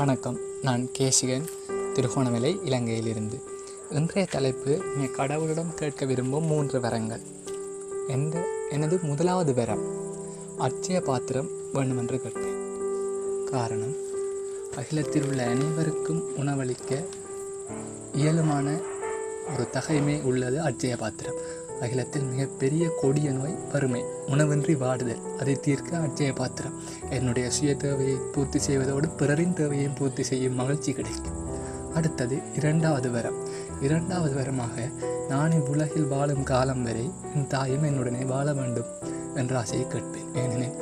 வணக்கம். நான் கேசிகன், திருகோணமலை, இலங்கையிலிருந்து. இன்றைய தலைப்பு கடவுளிடம் கேட்க விரும்பும் 3 வரங்கள். எனது முதலாவது வரம் அட்சய பாத்திரம் வேண்டுமென்று கேட்பேன். காரணம், அகிலத்தில் உள்ள அனைவருக்கும் உணவளிக்க இயலுமான ஒரு தகைமை உள்ளது அட்சய பாத்திரம். அகிலத்தில் மிகப்பெரிய கொடிய நோய் வறுமை, உணவின்றி வாடுதல். அதை தீர்க்க அட்சய பாத்திரம். என்னுடைய சுய தேவையை பூர்த்தி செய்வதோடு பிறரின் தேவையை பூர்த்தி செய்யும் மகிழ்ச்சி கிடைக்கும். அடுத்தது இரண்டாவது வரமாக, நான் இவ்வுலகில் வாழும் காலம் வரை என் தாயும் என்னுடனே வாழ வேண்டும் என்ற ஆசையை கேட்பேன். ஏனெனில்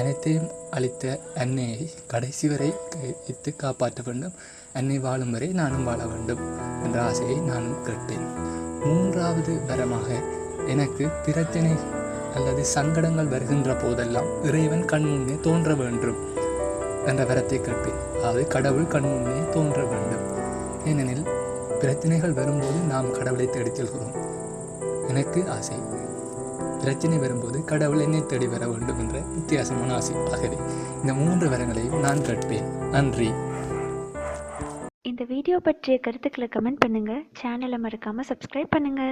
அனைத்தையும் அளித்த அன்னையை கடைசி வரை வைத்து காப்பாற்ற வேண்டும். அன்னை வாழும் வரை நானும் வாழ வேண்டும் என்ற ஆசையை நானும் கேட்பேன். மூன்றாவது வரமாக, எனக்கு பிரச்சனை அல்லது சங்கடங்கள் வருகின்ற போதெல்லாம் இறைவன் கண்முன்னே தோன்ற வேண்டும் என்ற வரத்தை கேட்பேன். அதாவது கடவுள் கண்முன்னே தோன்ற வேண்டும். ஏனெனில் பிரச்சனைகள் வரும்போது நாம் கடவுளை தேடிச் செல்கிறோம். எனக்கு ஆசை, பிரச்சனை வரும்போது கடவுள் என்னை தேடி வர வேண்டும் என்ற வித்தியாசமான ஆசை. ஆகவே இந்த 3 வரங்களையும் நான் கேட்பேன். நன்றி. இந்த வீடியோ பற்றிய கருத்துக்களை கமெண்ட் பண்ணுங்க. சேனலை மறக்காம சப்ஸ்கிரைப் பண்ணுங்க.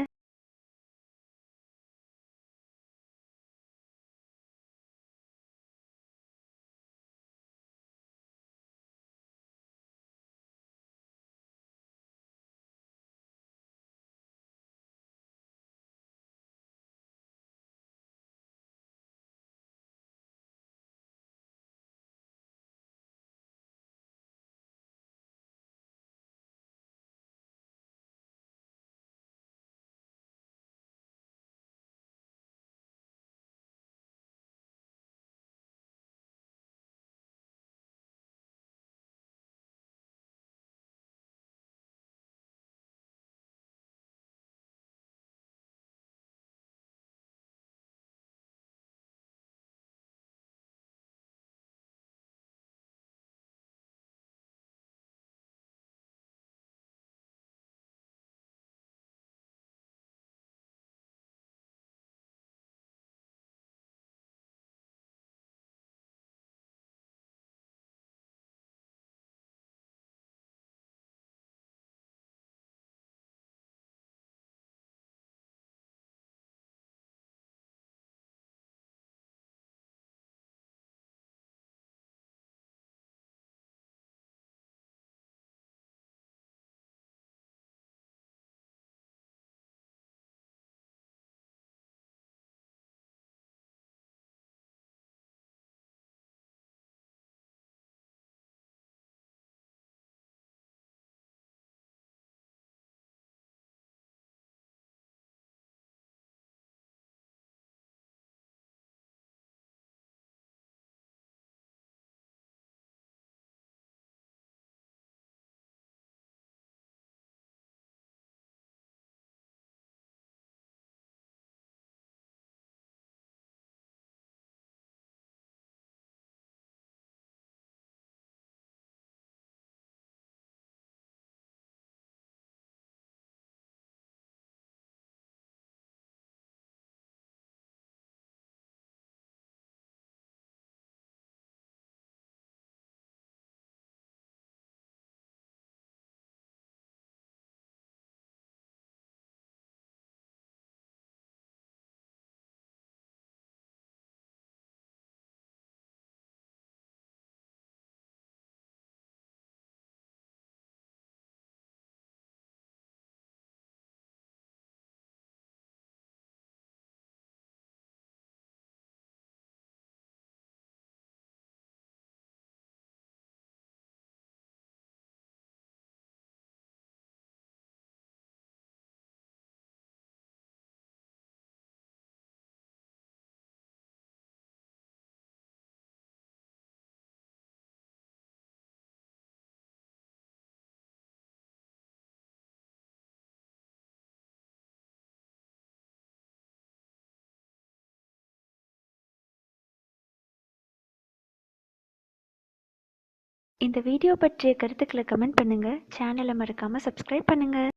இந்த வீடியோ பற்றிய கருத்துக்களை கமெண்ட் பண்ணுங்க. சேனலை மறக்காம சப்ஸ்கிரைப் பண்ணுங்க.